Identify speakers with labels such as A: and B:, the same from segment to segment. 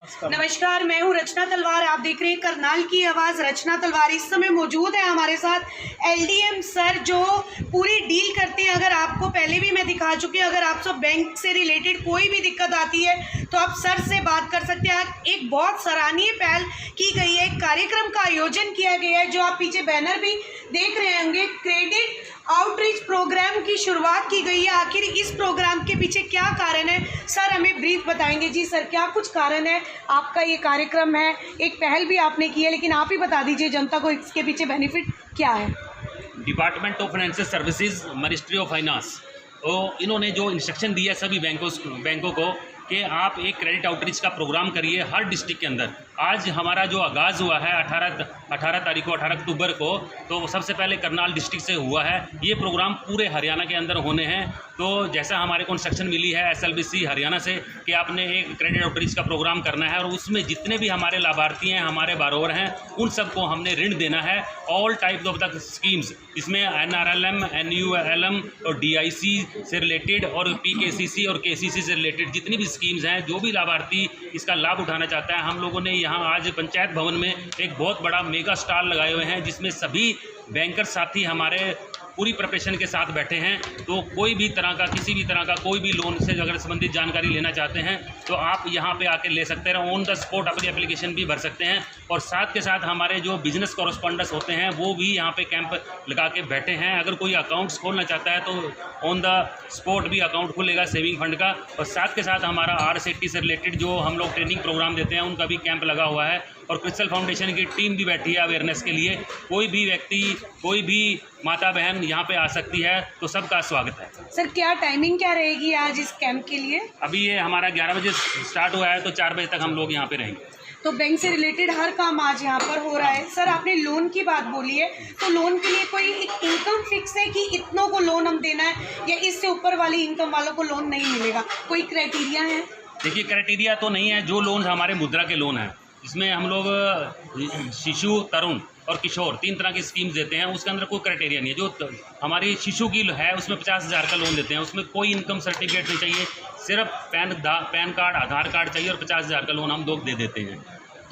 A: नमस्कार, मैं हूँ रचना तलवार। आप देख रहे हैं करनाल की आवाज़। रचना तलवार इस समय मौजूद है हमारे साथ एलडीएम सर, जो पूरी डील करते हैं। अगर आपको पहले भी मैं दिखा चुकी हूँ, अगर आप सब बैंक से रिलेटेड कोई भी दिक्कत आती है तो आप सर से बात कर सकते हैं। एक बहुत सराहनीय पहल की गई है, एक कार्यक्रम का आयोजन किया गया है, जो आप पीछे बैनर भी देख रहे होंगे। क्रेडिट आउटरीच प्रोग्राम की शुरुआत की गई है। आखिर इस प्रोग्राम के पीछे क्या कारण है, सर हमें ब्रीफ बताएंगे। जी सर, क्या कुछ कारण है आपका ये कार्यक्रम है? एक पहल भी आपने की है, लेकिन आप ही बता दीजिए जनता को इसके पीछे बेनिफिट क्या है।
B: Department of financial services, ministry of finance, तो इन्होंने जो इंस्ट्रक्शन दिया सभी बैंकों को कि आप एक क्रेडिट आउटरीच का प्रोग्राम करिए हर डिस्ट्रिक्ट के अंदर। आज हमारा जो आगाज़ हुआ है 18 तारीख को, 18 अक्टूबर को, तो सबसे पहले करनाल डिस्ट्रिक्ट से हुआ है। ये प्रोग्राम पूरे हरियाणा के अंदर होने हैं। तो जैसा हमारे को इंस्ट्रक्शन मिली है SLBC हरियाणा से कि आपने एक क्रेडिट आउटरीच का प्रोग्राम करना है, और उसमें जितने भी हमारे लाभार्थी हैं, हमारे बारोवर हैं, उन सबको हमने ऋण देना है। All types of the schemes, इसमें NRLM, NULM और DIC से रिलेटेड और PKCC और KCC से रिलेटेड जितनी भी स्कीम्स हैं, जो भी लाभार्थी इसका लाभ उठाना चाहता है, हम लोगों ने यहाँ आज पंचायत भवन में एक बहुत बड़ा मेगा स्टॉल लगाए हुए हैं, जिसमें सभी बैंकर साथी हमारे पूरी प्रिपरेशन के साथ बैठे हैं। तो कोई भी तरह का, किसी भी तरह का कोई भी लोन से अगर संबंधित जानकारी लेना चाहते हैं तो आप यहाँ पे आके ले सकते हैं। ऑन द स्पॉट अपनी एप्लीकेशन भी भर सकते हैं, और साथ के साथ हमारे जो बिजनेस कॉरेस्पॉन्डेंट्स होते हैं वो भी यहाँ पे कैंप लगा के बैठे हैं। अगर कोई अकाउंट्स खोलना चाहता है तो ऑन द स्पॉट भी अकाउंट खुलेगा सेविंग फंड का। और साथ के साथ हमारा RSET से रिलेटेड जो हम लोग ट्रेनिंग प्रोग्राम देते हैं, उनका भी कैंप लगा हुआ है। और क्रिस्टल फाउंडेशन की टीम भी बैठी है अवेयरनेस के लिए। कोई भी व्यक्ति, कोई भी माता बहन यहाँ पे आ सकती है, तो सबका स्वागत है।
A: सर क्या टाइमिंग क्या रहेगी आज इस कैंप के लिए?
B: अभी ये हमारा 11 बजे स्टार्ट हुआ है, तो 4 बजे तक हम लोग यहाँ पे रहेंगे।
A: तो बैंक से रिलेटेड हर काम आज यहाँ पर हो रहा है। सर आपने लोन की बात बोली है, तो लोन के लिए कोई इनकम फिक्स है कि इतनों को लोन हम देना है, या इससे ऊपर वाली इनकम वालों को लोन नहीं मिलेगा? कोई क्राइटेरिया है?
B: देखिए, क्राइटेरिया तो नहीं है। जो लोन हमारे मुद्रा के लोन हैं, इसमें हम लोग शिशु, तरुण और किशोर 3 तरह की स्कीम्स देते हैं। उसके अंदर कोई क्राइटेरिया नहीं है। जो हमारी शिशु की है उसमें 50,000 का लोन देते हैं, उसमें कोई इनकम सर्टिफिकेट नहीं चाहिए, सिर्फ पैन कार्ड, आधार कार्ड चाहिए, और 50,000 का लोन हम लोग दे देते हैं।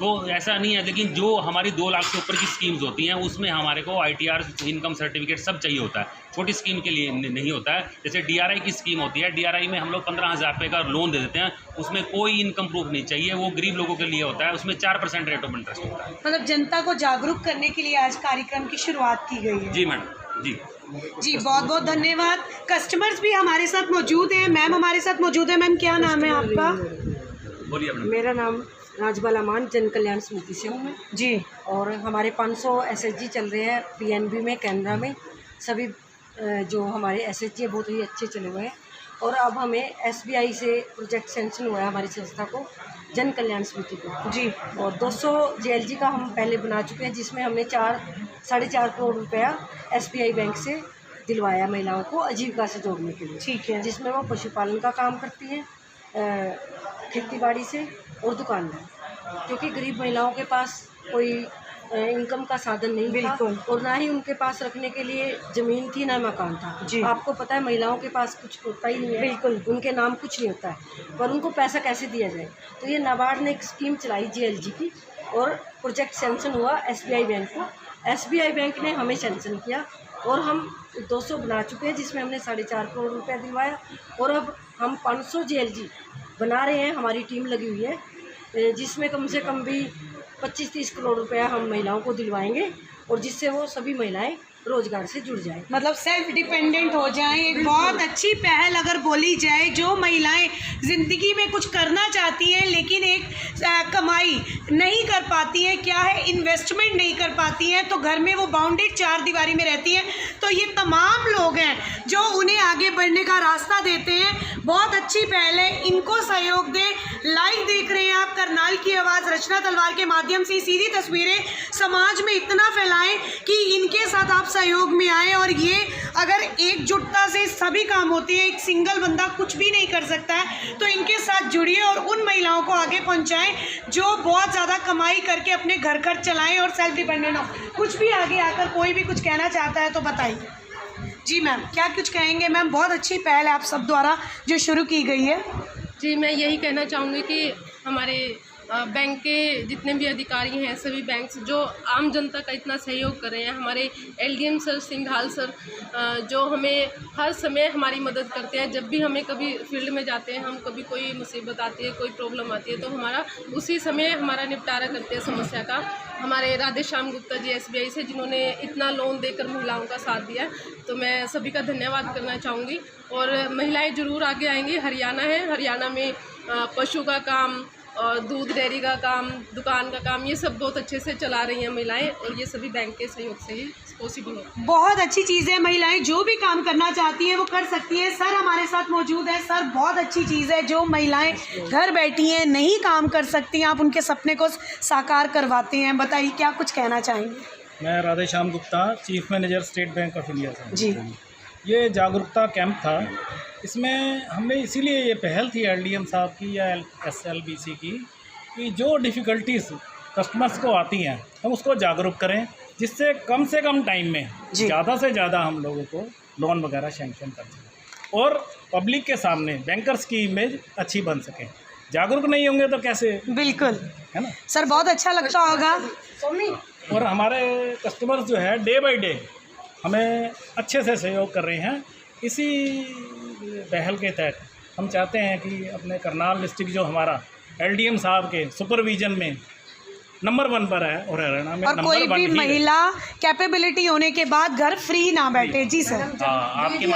B: तो ऐसा नहीं है। लेकिन जो हमारी 2 लाख से ऊपर की स्कीम्स होती हैं, उसमें हमारे को ITR, इनकम सर्टिफिकेट सब चाहिए होता है। छोटी स्कीम के लिए नहीं होता है। जैसे DRI की स्कीम होती है, DRI में हम लोग 15,000 रुपये का लोन दे देते हैं, उसमें कोई इनकम प्रूफ नहीं चाहिए। वो गरीब लोगों के लिए होता है, उसमें 4% रेट ऑफ इंटरेस्ट होता है।
A: मतलब जनता को जागरूक करने के लिए आज कार्यक्रम की शुरुआत की गई है।
B: जी मैडम, जी
A: बहुत बहुत धन्यवाद। कस्टमर्स भी हमारे साथ मौजूद हैं। मैम हमारे साथ मौजूद है। मैम क्या नाम है आपका?
B: बोलिए मैडम।
C: मेरा नाम राजबाला मान, जन कल्याण समिति से हूँ मैं
A: जी।
C: और हमारे 500 SHG चल रहे हैं PNB में, कैनरा में। सभी जो हमारे SHG है बहुत ही अच्छे चले हुए हैं। और अब हमें SBI से प्रोजेक्ट सेंक्शन हुआ है हमारी संस्था को, जन कल्याण समिति को जी। और 200 JLG का हम पहले बना चुके हैं, जिसमें हमने 4.5 करोड़ रुपया SBI बैंक से दिलवाया महिलाओं को आजीविका से जोड़ने के लिए।
A: ठीक है।
C: जिसमें वो पशुपालन का काम करती हैं, खेती बाड़ी से, और दुकानदार, क्योंकि गरीब महिलाओं के पास कोई इनकम का साधन नहीं था, और ना ही उनके पास रखने के लिए ज़मीन थी, ना मकान था जी। आपको पता है महिलाओं के पास कुछ होता ही नहीं है, बिल्कुल उनके नाम कुछ नहीं होता है, पर उनको पैसा कैसे दिया जाए। तो ये नाबार्ड ने एक स्कीम चलाई JLG की, और प्रोजेक्ट सैंक्शन हुआ SBI बैंक को। SBI बैंक ने हमें सैंक्शन किया, और हम 200 बना चुके हैं, जिसमें हमने 4.5 करोड़ रुपया दिलवाया। और अब हम 500 JLG बना रहे हैं, हमारी टीम लगी हुई है, जिसमें कम से कम भी 25-30 करोड़ रुपया हम महिलाओं को दिलवाएंगे, और जिससे वो सभी महिलाएं रोजगार से जुड़ जाए,
A: मतलब सेल्फ डिपेंडेंट हो जाएं। एक बहुत अच्छी पहल अगर बोली जाए। जो महिलाएं ज़िंदगी में कुछ करना चाहती हैं, लेकिन एक कमाई नहीं कर पाती हैं, क्या है इन्वेस्टमेंट नहीं कर पाती हैं, तो घर में वो बाउंडेड 4 दीवारी में रहती हैं, तो ये तमाम लोग हैं जो उन्हें आगे बढ़ने का रास्ता देते हैं। बहुत अच्छी पहल है, इनको सहयोग दें। लाइव देख रहे हैं आप करनाल की आवाज़ रचना तलवार के माध्यम से। सीधी तस्वीरें समाज में इतना फैलाएं कि इनके साथ आप सहयोग में आए, और ये अगर एकजुटता से सभी काम होते हैं, एक सिंगल बंदा कुछ भी नहीं कर सकता है, तो इनके साथ जुड़िए और उन महिलाओं को आगे पहुंचाएं जो बहुत ज़्यादा कमाई करके अपने घर खर्च चलाएं और सेल्फ डिपेंडेंट हो। कुछ भी आगे आकर कोई भी कुछ कहना चाहता है तो बताइए। जी मैम, क्या कुछ कहेंगे? मैम बहुत अच्छी पहल है आप सब द्वारा जो शुरू की गई है।
D: जी, मैं यही कहना चाहूँगी कि हमारे बैंक के जितने भी अधिकारी हैं, सभी बैंक जो आम जनता का इतना सहयोग कर रहे हैं, हमारे LDM सर सिंघाल सर जो हमें हर समय हमारी मदद करते हैं। जब भी हमें कभी फील्ड में जाते हैं, हम कभी कोई मुसीबत आती है, कोई प्रॉब्लम आती है, तो हमारा उसी समय हमारा निपटारा करते हैं समस्या का। हमारे राधे श्याम गुप्ता जी SBI से, जिन्होंने इतना लोन देकर महिलाओं का साथ दिया है, तो मैं सभी का धन्यवाद करना चाहूँगी। और महिलाएं ज़रूर आगे आएंगी। हरियाणा है, हरियाणा में पशु का काम और दूध डेयरी का काम, दुकान का काम, ये सब बहुत अच्छे से चला रही हैं महिलाएं, और ये सभी बैंक के सहयोग से ही पॉसिबल हो।
A: बहुत अच्छी चीज़ है, महिलाएं जो भी काम करना चाहती हैं वो कर सकती हैं। सर हमारे साथ मौजूद है। सर, बहुत अच्छी चीज़ है जो महिलाएं घर बैठी हैं, नहीं काम कर सकती हैं, आप उनके सपने को साकार करवाते हैं। बताइए, क्या कुछ कहना चाहेंगे?
E: मैं Radhe Shyam Gupta, chief manager state bank of India से।
A: जी,
E: ये जागरूकता कैंप था, इसमें हमने इसीलिए ये पहल थी LDM साहब की या SLBC की, कि जो डिफ़िकल्टीज़ कस्टमर्स को आती हैं हम उसको जागरूक करें, जिससे कम से कम टाइम में ज़्यादा से ज़्यादा हम लोगों को लोन वगैरह सैंक्शन कर सकें और पब्लिक के सामने बैंकर्स की इमेज अच्छी बन सके। जागरूक नहीं होंगे तो कैसे?
A: बिल्कुल,
E: है ना
A: सर, बहुत अच्छा लगता होगा।
E: और हमारे कस्टमर्स जो है डे बाय डे हमें अच्छे से सहयोग कर रहे हैं। इसी पहल के तहत हम चाहते हैं कि अपने करनाल डिस्ट्रिक्ट जो हमारा LDM साहब के सुपरविजन में नंबर 1 पर है और हरियाणा में
A: और
E: नंबर
A: कोई
E: 1
A: भी
E: ही है।
A: महिला कैपेबिलिटी होने के बाद घर फ्री ना बैठे। जी सर।
B: आपके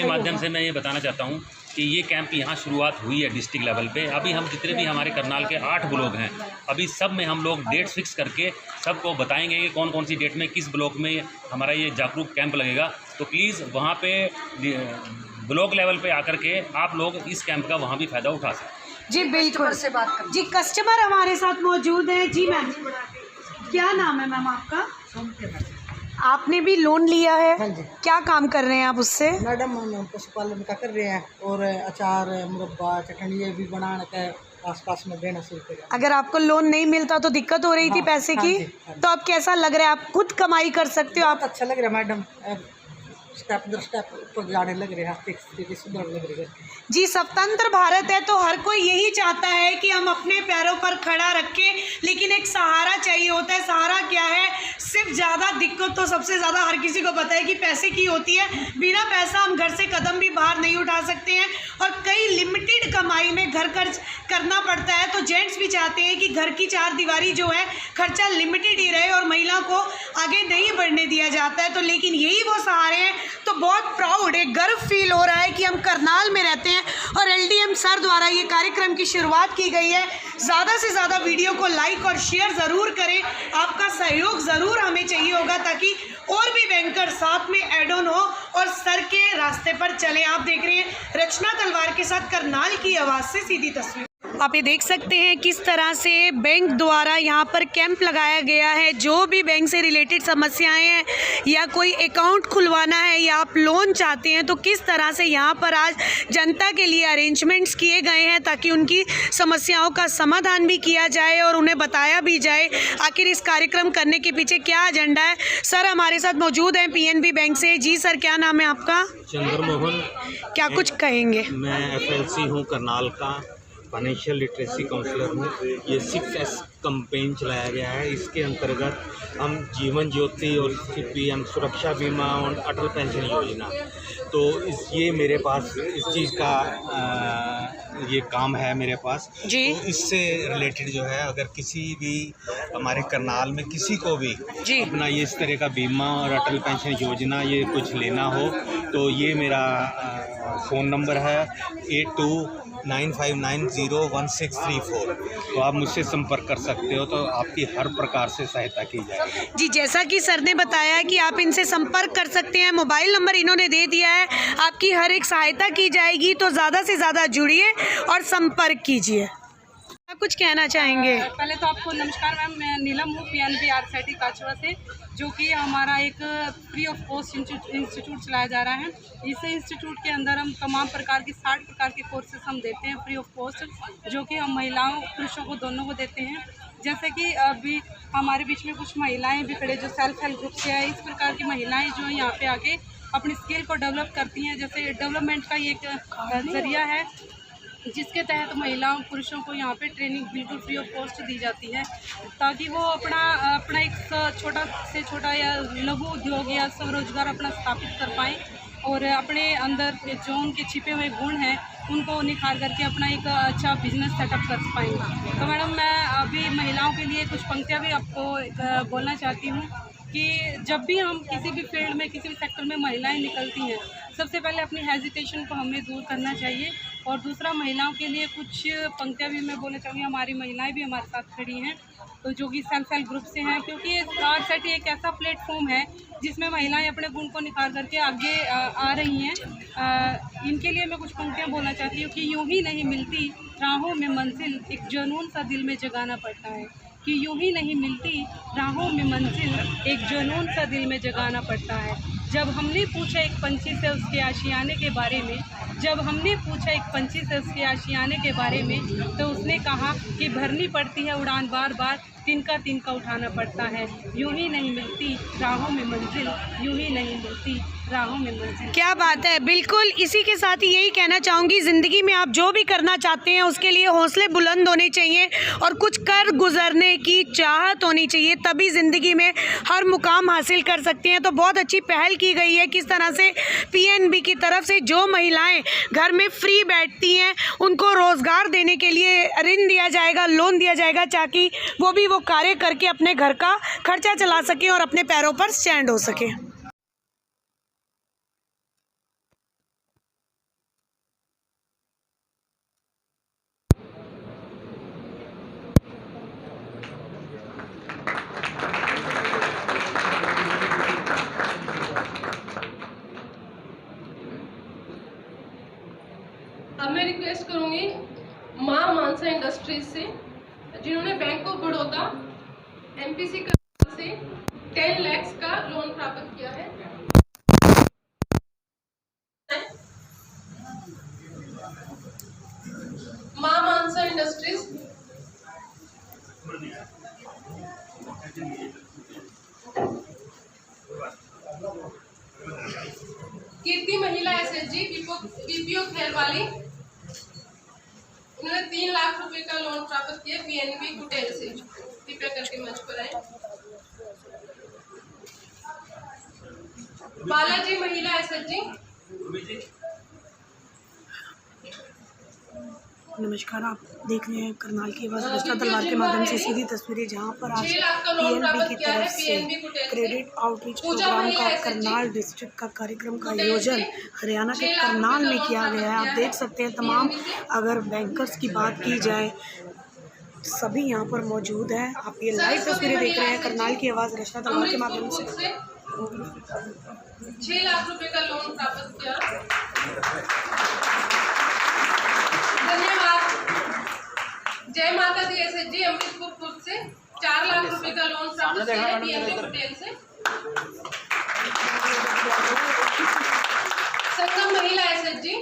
B: माध्यम से मैं ये बताना चाहता हूँ कि ये कैंप यहाँ शुरुआत हुई है डिस्ट्रिक्ट लेवल पे। अभी हम जितने भी हमारे करनाल के 8 ब्लॉक हैं, अभी सब में हम लोग डेट्स फिक्स करके सबको बताएंगे कि कौन कौन सी डेट में किस ब्लॉक में हमारा ये जागरूक कैंप लगेगा। तो प्लीज़ वहाँ पे ब्लॉक लेवल पे आकर के आप लोग इस कैंप का वहाँ भी फ़ायदा उठा सकते।
A: जी बिल्कुल से बात कर। जी, कस्टमर हमारे साथ मौजूद है। जी मैम, क्या नाम है मैम आपका? आपने भी लोन लिया है?
F: हाँ जी।
A: क्या काम कर रहे हैं आप उससे?
F: मैडम, हम पशुपालन का कर रहे हैं और अचार, मुरब्बा, चटनी ये भी बनाने के आसपास में देना शुरू किया।
A: अगर आपको लोन नहीं मिलता तो दिक्कत हो रही थी पैसे की? तो अब कैसा लग रहा है? आप खुद कमाई कर सकते हो? आप
F: अच्छा लग रहा है मैडम, स्टेप दर स्टेप ऊपर जाने लग रहे हैं, सुधर लग रही है।
A: जी, स्वतंत्र भारत है तो हर कोई यही चाहता है कि हम अपने पैरों पर खड़ा रखें, लेकिन एक सहारा चाहिए होता है। सहारा क्या है? सिर्फ ज़्यादा दिक्कत तो सबसे ज़्यादा हर किसी को पता है कि पैसे की होती है। बिना पैसा हम घर से कदम भी बाहर नहीं उठा सकते हैं और कई लिमिटेड कमाई में घर खर्च करना पड़ता है। तो जेंट्स भी चाहते हैं कि घर की 4 दीवारी जो है खर्चा लिमिटेड ही रहे और महिला को आगे नहीं बढ़ने दिया जाता है। तो लेकिन यही वो सहारे हैं। तो बहुत प्राउड, एक गर्व फील हो रहा है कि हम करनाल में रहते हैं और LDM सर द्वारा ये कार्यक्रम की शुरुआत की गई है। ज़्यादा से ज़्यादा वीडियो को लाइक और शेयर ज़रूर करें। आपका सहयोग ज़रूर हमें चाहिए होगा ताकि और भी बैंकर साथ में ऐड ऑन हो और सर के रास्ते पर चले। आप देख रहे हैं रचना तलवार के साथ करनाल की आवाज़ से सीधी तस्वीर। आप ये देख सकते हैं किस तरह से बैंक द्वारा यहाँ पर कैंप लगाया गया है। जो भी बैंक से रिलेटेड समस्याएं हैं या कोई अकाउंट खुलवाना है या आप लोन चाहते हैं तो किस तरह से यहाँ पर आज जनता के लिए अरेंजमेंट्स किए गए हैं ताकि उनकी समस्याओं का समाधान भी किया जाए और उन्हें बताया भी जाए आखिर इस कार्यक्रम करने के पीछे क्या एजेंडा है। सर हमारे साथ मौजूद हैं PNB बैंक से। जी सर, क्या नाम है आपका?
G: चंद्रमोहन।
A: क्या कुछ कहेंगे?
G: मैं FLC हूँ करनाल का, फाइनेंशियल लिटरेसी काउंसलर हूँ। ये 6S कैंपेन चलाया गया है। इसके अंतर्गत हम जीवन ज्योति और PM सुरक्षा बीमा और अटल पेंशन योजना, तो ये मेरे पास इस चीज़ का ये काम है मेरे पास
A: जी।
G: तो इससे रिलेटेड जो है, अगर किसी भी हमारे करनाल में किसी को भी
A: जी
G: अपना ये इस तरह का बीमा और अटल पेंशन योजना ये कुछ लेना हो तो ये मेरा फ़ोन नंबर है 8295901634। तो आप मुझसे संपर्क कर सकते हो, तो आपकी हर प्रकार से सहायता की जाएगी।
A: जी, जैसा कि सर ने बताया कि आप इनसे संपर्क कर सकते हैं, मोबाइल नंबर इन्होंने दे दिया है, आपकी हर एक सहायता की जाएगी। तो ज़्यादा से ज़्यादा जुड़िए और संपर्क कीजिए। आप कुछ कहना चाहेंगे?
H: पहले तो आपको नमस्कार मैम, मैं नीलम हूँ PNB RCT काचवा से, जो कि हमारा एक फ्री ऑफ कॉस्ट इंस्टीट्यूट चलाया जा रहा है। इस इंस्टीट्यूट के अंदर हम तमाम प्रकार की 60 प्रकार के कोर्सेज हम देते हैं फ्री ऑफ कॉस्ट, जो कि हम महिलाओं पुरुषों को दोनों को देते हैं। जैसे कि अभी हमारे बीच में कुछ महिलाएं भी खड़े जो सेल्फ हेल्प ग्रुप से है। इस प्रकार की महिलाएं जो यहाँ पे आके अपनी स्किल को डेवलप करती हैं। जैसे डेवलपमेंट का ये एक जरिया है जिसके तहत महिलाओं पुरुषों को यहाँ पे ट्रेनिंग बिल्कुल फ्री ऑफ कॉस्ट दी जाती है, ताकि वो अपना एक छोटा से छोटा या लघु उद्योग या स्वरोजगार अपना स्थापित कर पाएँ और अपने अंदर जो उनके छिपे हुए गुण हैं उनको निखार करके अपना एक अच्छा बिजनेस सेटअप कर पाएंगे। तो मैडम, मैं अभी महिलाओं के लिए कुछ पंक्तियाँ भी आपको बोलना चाहती हूँ कि जब भी हम किसी भी फील्ड में, किसी भी सेक्टर में महिलाएं निकलती हैं, सबसे पहले अपनी हेजिटेशन को हमें दूर करना चाहिए। और दूसरा, महिलाओं के लिए कुछ पंक्तियाँ भी मैं बोलना चाहूँगी। हमारी महिलाएं भी हमारे साथ खड़ी हैं, तो जो कि सेल्फ हेल्प ग्रुप से हैं, क्योंकि RCET एक ऐसा प्लेटफॉर्म है जिसमें महिलाएं अपने गुण को निखार करके आगे आ रही हैं। इनके लिए मैं कुछ पंक्तियाँ बोलना चाहती हूँ कि यूँ ही नहीं मिलती राहों में मंजिल, एक जुनून सा दिल में जगाना पड़ता है। कि यूँ ही नहीं मिलती राहों में मंजिल, एक जुनून सा दिल में जगाना पड़ता है। जब हमने पूछा एक पंछी से उसके आशियाने के बारे में, जब हमने पूछा एक पंछी से उसके आशियाने के बारे में, तो उसने कहा कि भरनी पड़ती है उड़ान बार बार, तिनका तिनका उठाना पड़ता है। यूँ ही नहीं मिलती राहों में मंजिल, यूँ ही नहीं मिलती राहों में मंजिल।
A: क्या बात है, बिल्कुल इसी के साथ ही यही कहना चाहूँगी, ज़िंदगी में आप जो भी करना चाहते हैं उसके लिए हौसले बुलंद होने चाहिए और कुछ कर गुजरने की चाहत होनी चाहिए, तभी ज़िंदगी में हर मुकाम हासिल कर सकते हैं। तो बहुत अच्छी पहल की गई है, किस तरह से PNB की तरफ से जो महिलाएं घर में फ्री बैठती हैं उनको रोज़गार देने के लिए ऋण दिया जाएगा, लोन दिया जाएगा, ताकि वो भी वो कार्य करके अपने घर का खर्चा चला सकें और अपने पैरों पर स्टैंड हो सकें।
D: अब मैं रिक्वेस्ट करूंगी माँ मानसा इंडस्ट्रीज से, जिन्होंने बैंक ऑफ बड़ौदा MPC से 10 लाख का लोन प्राप्त किया है। माँ मानसा इंडस्ट्रीज। कीर्ति महिला SHG BPO खैर वाली, उन्होंने 3 लाख रुपए का लोन प्राप्त किया PNB कुटेल से। कृपया करके मंच पर आए। बालाजी महिला SHG।
A: नमस्कार, आप देख रहे हैं करनाल की आवाज़ रस्ता तलवार के माध्यम से सीधी तस्वीरें, जहां पर आज PNB की तरफ से क्रेडिट आउटरीच प्रोग्राम का करनाल डिस्ट्रिक्ट का कार्यक्रम का आयोजन हरियाणा के करनाल में किया गया है। आप देख सकते हैं तमाम, अगर बैंकर्स की बात की जाए, सभी यहां पर मौजूद हैं। आप ये लाइव तस्वीरें देख रहे हैं करनाल की आवाज़ रस्ता तलवार के माध्यम से।
D: 6 लाख रुपए का लोन प्राप्त किया। धन्यवाद। जय माता दी SHG अमृतपुर से 4 लाख रुपए का लोन प्राप्त किया है PNB कुटेल से। संगम महिला SHG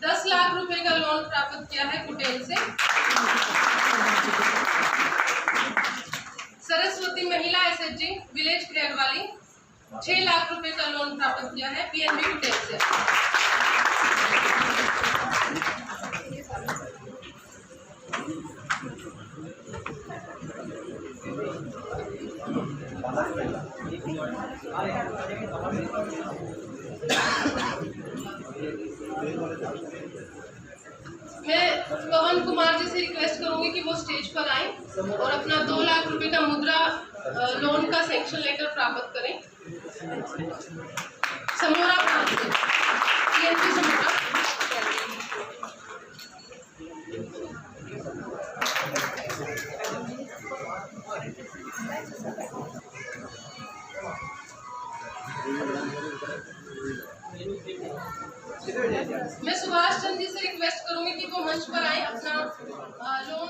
D: 10 लाख रुपए का लोन प्राप्त किया है कुटेल से। सरस्वती महिला SHG विलेज खैर वाली 6 लाख रुपए का लोन प्राप्त किया है PNB कुटेल से। मैं पवन कुमार जी से रिक्वेस्ट करूंगी कि वो स्टेज पर आएं और अपना 2 लाख रुपए का मुद्रा लोन का सैंक्शन लेटर प्राप्त करें। समोरा ब्रांच से PNB समोरा। मैं सुभाष चंद्र जी से रिक्वेस्ट करूंगी कि वो मंच पर आए, अपना लोन